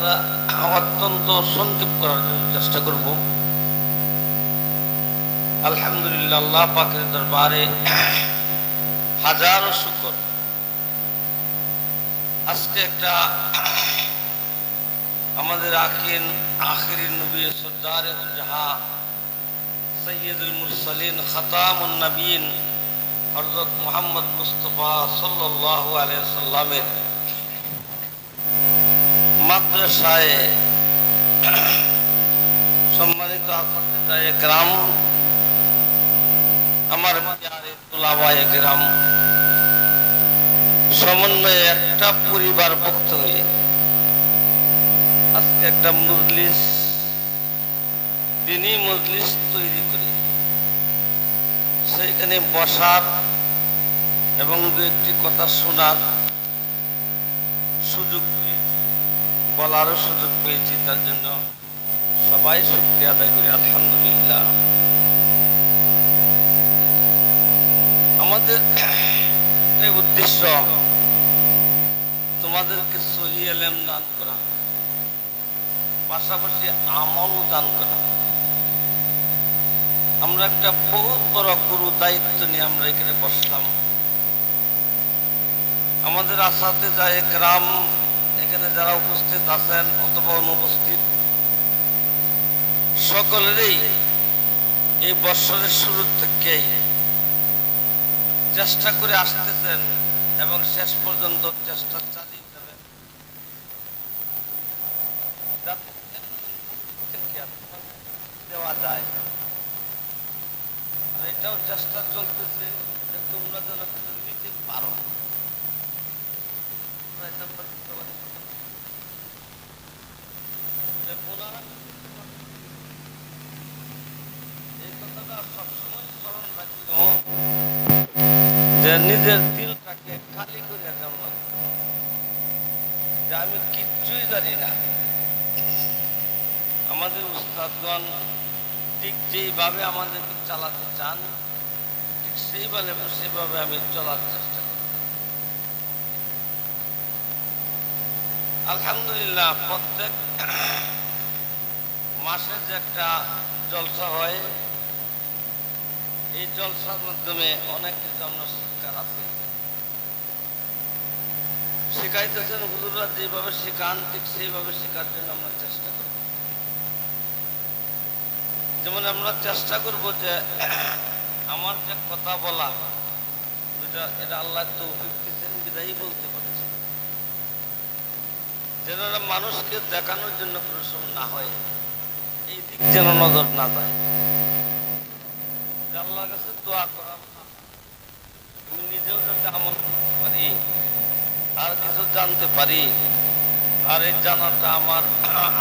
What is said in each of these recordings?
আমরা অত্যন্ত সংক্ষেপ করার চেষ্টা করব। আলহামদুলিল্লাহ, আল্লাহ পাকের দরবারে হাজারো শুকর। আজকে একটা আমাদের আখিরি নবী সরদারে জাহাঁ সৈয়দুল মুরসালিন খাতামুন নবীন হযরত মুহাম্মদ মুস্তাফা সাল্লাল্লাহু আলাইহি ওয়াসাল্লামের মাদ্রাসায় সম্মানিত আসাতিজায়ে কেরাম, আমার প্রিয় তুলাবায়ে কেরাম, সমন্বয়ে একটা পরিবার ভুক্ত হয়ে আজকে একটা মজলিস, দিনী মজলিস তৈরি করে সেইখানে বসার এবং দু একটি কথা শোনার সুযোগ পেয়েছি, বলারও সুযোগ পেয়েছি। তার জন্য সবাই শুকরিয়া আদায় করি, আলহামদুলিল্লাহ। আমাদের উদ্দেশ্য তোমাদেরকে সহি ইলম দান করা, পাশাপাশি আমল দান করা। আমরা একটা বহুত বড় গুরু দায়িত্ব নিয়ে আমরা এখানে বসলাম। আমাদের আসাতিজায়ে কেরাম এখানে যারা উপস্থিত আছেন অথবা অনুপস্থিত, সকলেরই এই বৎসরের শুরু থেকেই চেষ্টা করে আসতেছেন এবং শেষ পর্যন্ত চেষ্টা চালিয়ে যাবেন যাতে দেওয়া যায়। আর এটাও চেষ্টা চলতেছে যে তোমরা যেন নিতে পারো। এই কথাটা সবসময় স্মরণ রাখিও যে নিজের দিলটাকে খালি করে দেওয়া, যে আমি কিচ্ছুই জানি না। আমাদের উস্তাদগণ ঠিক যেইভাবে আমাদেরকে চালাতে চান, ঠিক সেইভাবে আমি চলার চেষ্টা করি। আলহামদুলিল্লাহ, প্রত্যেক মাসে যে একটা জলসা হয়, এই জলসার মাধ্যমে অনেক কিছু আমরা শিক্ষার আছে। শিখাইতেছেন হুজুররা যেভাবে শেখান, ঠিক সেইভাবে শেখার জন্য আমরা চেষ্টা করি। যেমন আমরা চেষ্টা করব যে আমার যে কথা বলা এটা আল্লাহ তৌফিক দিয়েছেন বিধায়ী বলতে পারছি, যেন মানুষকে দেখানোর জন্য পরিশ্রম না হয়, এই দিক যেন নজর না যায়। আল্লাহর কাছে দোয়া করা, আমি নিজেও যাতে আমল করতে পারি, আর কিছু জানতে পারি, আর এই জানাটা আমার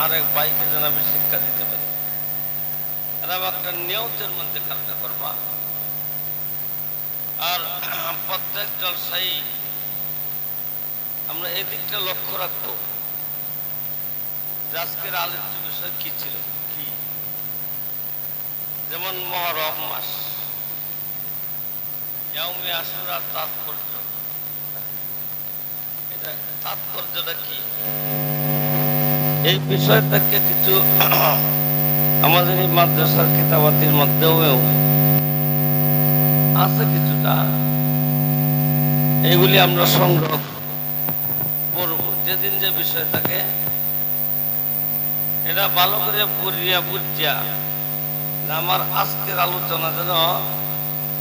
আরেক ভাইকে যেন আমি শিক্ষা দিতে পারি। একটা নিয়তের মধ্যে কাজটা করবা। আর প্রত্যেক জলসাই আমরা এই দিকটা লক্ষ্য রাখবো যে আজকের আলোচ্য বিষয় কি ছিল, কি যেমন মুহররম মাস, ইয়াউমে আশুরার তাৎপর্য, এটা তাৎপর্যটা কি, এই বিষয় থেকে কিছু আমাদের এই মাদ্রাসার কিতাবাতির মধ্যেও আছে কিছুটা। এগুলি আমরা সংগ্রহ করব। যেদিন যে বিষয় থাকে এটা ভালো করে পড়িয়া বুঝিয়া, আমার আজকের আলোচনা যেন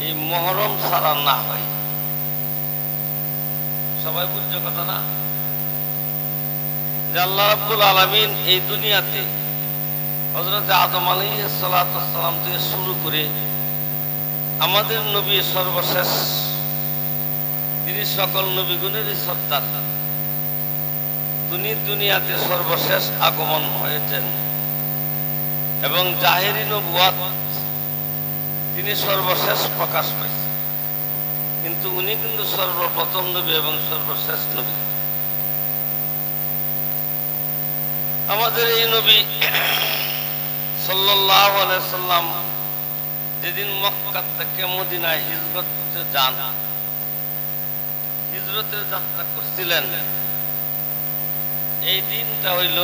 এই মুহররম ছাড়া না হয়। সবাই বুঝছে কথা না? যে আল্লাহ রাব্বুল আলামিন এই দুনিয়াতে হযরত আদম আলাইহিস সালাতু ওয়াস সালাম থেকে শুরু করে আমাদের নবী সর্বশেষ, তিনি সকল নবীগণেরই সর্দার, তিনি দুনিয়াতে সর্বশেষ আগমন হয়েছেন এবং জাহেরি নবুয়াত তিনি সর্বশেষ প্রকাশ পাইছেন, কিন্তু উনি কিন্তু সর্বপ্রথম নবী এবং সর্বশেষ নবী। আমাদের এই নবী সাল্লাল্লাহু আলাইহি সাল্লাম যেদিন মক্কা থেকে মদিনায় হিজরতে যান, হিজরতের যাত্রা করছিলেন, এই দিনটা হইল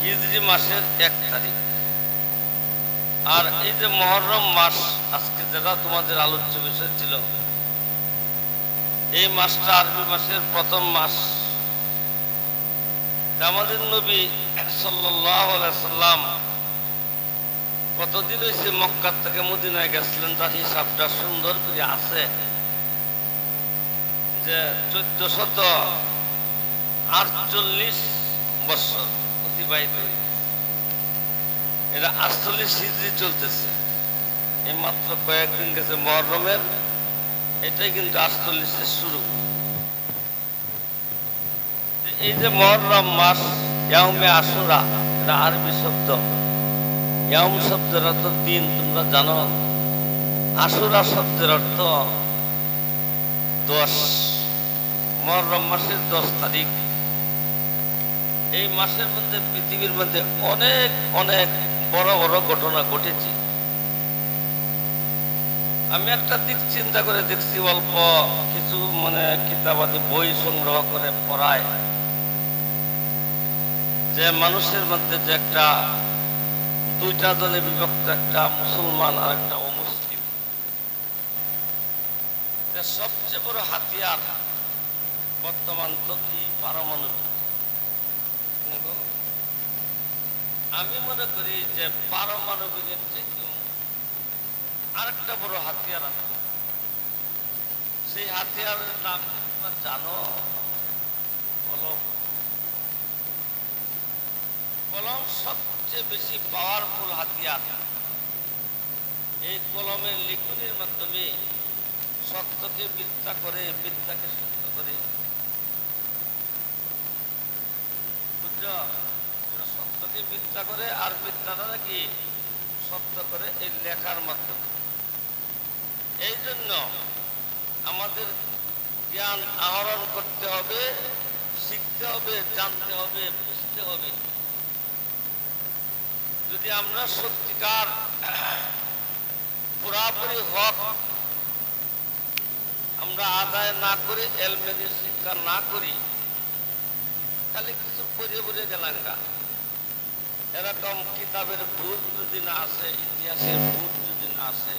হিজরি মাসের 1 তারিখ। আর এই যে মুহররম মাস আজকে যেটা তোমাদের আলোচ্য বিষয় ছিল, এই মাসটা আরবি মাসের প্রথম মাস। আমাদের নবী সাল্লাল্লাহু আলাইহি সাল্লাম কতদিন হয়েছে মক্কা থেকে মদিনায় গেছিলেন, তার হিসাবটা সুন্দর করে আছে যে 1448 বছর অতিবাহিত হয়েছে। এটা 48 হিজরি চলতেছে, এই মাত্র কয়েকদিন গেছে মুহররমের, এটাই কিন্তু 48-এর শুরু। এই যে মুহররম মাস, ইয়াউমে আশুরা, এটা আরবি শব্দ। ইয়াউম শব্দের অর্থ দিন, তোমরা জানো। আশুরা শব্দের অর্থ 10। মুহররম মাসের 10 তারিখ। এই মাসের মধ্যে পৃথিবীর মধ্যে অনেক অনেক বড় বড় ঘটনা ঘটেছে। আমি একটা দিক চিন্তা করে দেখছি, অল্প কিছু কিতাবাদি বই সংগ্রহ করে পড়ায়, যে মানুষের মধ্যে যে একটা দুইটা দলে বিভক্ত, একটা মুসলমান আর একটা অমুসলিম। সবচেয়ে বড় হাতিয়ার বর্তমান তো কি পারমাণবিক। আমি মনে করি যে পারমাণবিকের থেকেও আরেকটা বড় হাতিয়ার আছে। সেই হাতিয়ারের নাম জানো? কলম। কলম সবচেয়ে বেশি পাওয়ারফুল হাতিয়ার। এই কলমের লিখনির মাধ্যমে সত্যকে মিথ্যা করে, মিথ্যাকে সত্য করে। বুঝছো? সত্যকে মিথ্যা করে আর মিথ্যাটা নাকি সত্য করে, এই লেখার মাধ্যমে। এই জন্য আমাদের জ্ঞান আহরণ করতে হবে, শিখতে হবে, জানতে হবে, বুঝতে হবে। যদি আমরা সত্যিকার পুরাপুরি হক আমরা আদায় না করে, এলমের শিক্ষা না করি, তাহলে কিছু পড়ে পড়ে গেলাম গা। এরকম কিতাবের ভূত যদি না আসে, ইতিহাসের ভূত যদি না আসে,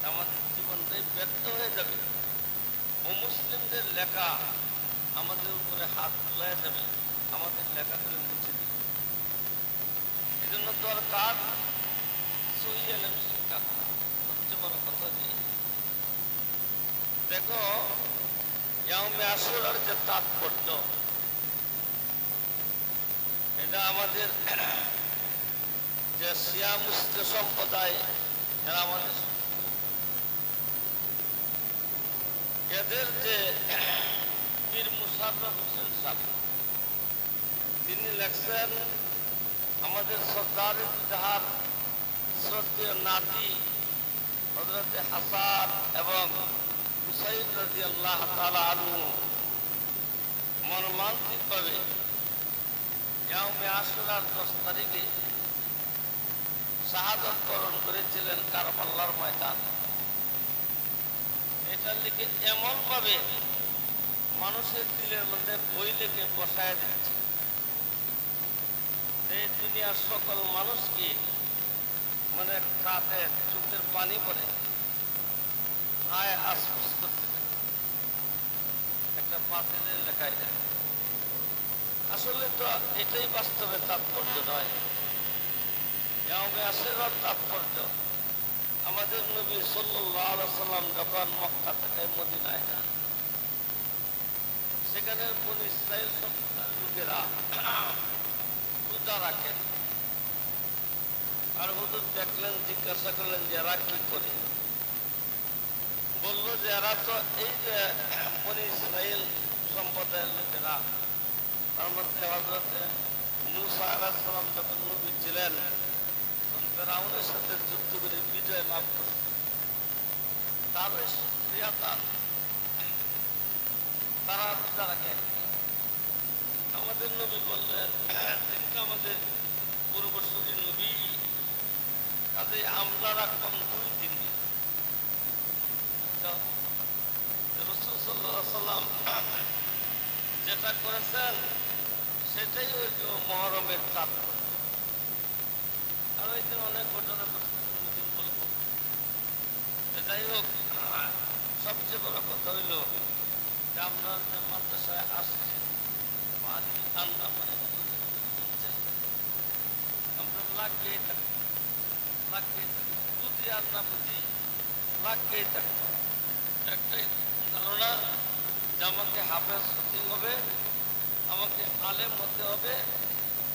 আমাদের জীবনটাই ব্যর্থ হয়ে যাবে। অমুসলিমদের লেখা আমাদের উপরে হাত তুলে যাবে, আমাদের লেখাগুলো মুছে দিবে। এই জন্য দরকার সহিহ ইলম শিক্ষা। সবচেয়ে বড় কথা যে দেখো, ইয়াউমে আশুরার যে তাৎপর্য, এটা আমাদের যে শিয়া মুসলিম সম্প্রদায়, এরা আমাদের এদের যে পীর মুশাররফ হোসেন সাহেব, তিনি লেখছেন আমাদের সরদার জাহার শ্রদ্ধেয় নাতি হযরতে হাসান এবং হুসাইন রাদিয়াল্লাহু তাআলা আনহু মর্মান্তিকভাবে ইয়াউমে আশুরার 10 তারিখে শাহাদাত বরণ করেছিলেন কারবালার ময়দানে। এটা লিখে এমন ভাবে মানুষের দিলের মধ্যে বই লিখে বসায় দিচ্ছে, এই দুনিয়ার সকল মানুষকে কাঁধে চোখের পানি পড়ে আয় আশফুস করতে থাকে। একটা পাতিলের লেখায় দেয়। আসলে তো এটাই বাস্তবে তাৎপর্য নয়। ইয়াউমে আশুরার তাৎপর্য, আমাদের নবী সাল্লাল্লাহু আলাইহি সাল্লাম যখন মক্কা থেকে মদিনায় যান, সেখানে বনী ইসরাইল সম্প্রদায়ের লোকেরা রোজা রাখেন। আর হুজুর দেখলেন, জিজ্ঞাসা করলেন যে এরা কি করে? বলল যে এরা তো এই যে বনী ইসরাইল সম্প্রদায়ের লোকেরা, তার মধ্যে হযরতে মূসা আলাইহিস সালাম যখন নবী ছিলেন, ফিরআউনের সাথে যুদ্ধ করে বিজয় লাভ করছে, তারই সুক্রিয়া তারা রোজা রাখে। আমাদের নবী বললেন, তিনি তো আমাদের পূর্বসূরি নবী, কাজে আমরা রাখলাম 2 দিন। রাসূল সাল্লাল্লাহু আলাইহি সাল্লাম যেটা করেছেন, সেটাই ওই যে মহরমের তাৎপর্য। আর ওই দিন অনেক ঘটনা ঘটছে, কোনোদিন বলবো। যাই হোক, সবচেয়ে বড় কথা হইল যে আমরা যে মাদ্রাসায় আসছি, পানি ঠান্ডা পানি আমরা লাগবেই থাকবো, লাগবেই থাকবো, বুঝি আর না বুঝি লাগবেই থাকবো। একটাই ধারণা যে আমাকে হাফেজ হতে হবে, আমাকে আলেম হতে হবে,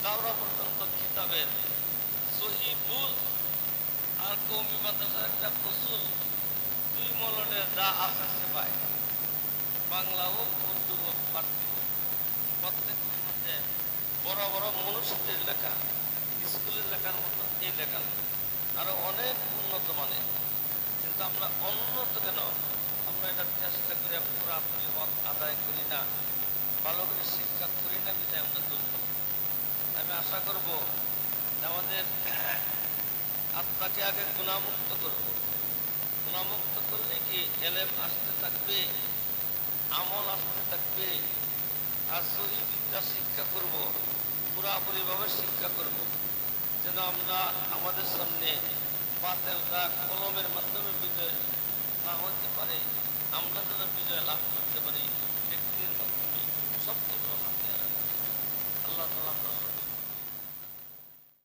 দাওরা পর্যন্ত খিতাবের সহি বুঝ আর কৌমি মাদ্রাসার একটা ফসুল দুই মলনের যা আছে সে পায়, বাংলা হোক উর্দু হোক ফার্সি হোক, প্রত্যেকটির মধ্যে বড় বড় মনুষ্যদের লেখা, স্কুলের লেখার মতো এই লেখা নেই, আরো অনেক উন্নত মানের। কিন্তু আমরা উন্নত কেন, আমরা এটা চেষ্টা করে পুরাপুরি হক আদায় করি না, ভালো করে শিক্ষা করি না, বিধায় আমরা দুর্বল। আমি আশা করব যে আমাদের আত্মাকে আগে গুণামুক্ত করব, গুণামুক্ত করলে কি এলেম আসতে থাকবে, আমল আসতে থাকবে, আর সহি বিদ্যা শিক্ষা করব, পুরাপুরিভাবে শিক্ষা করব, যেন আমরা আমাদের সামনে বাতেলটা কলমের মাধ্যমে বিজয় না হতে পারে, আমরা যেন বিজয় লাভ করতে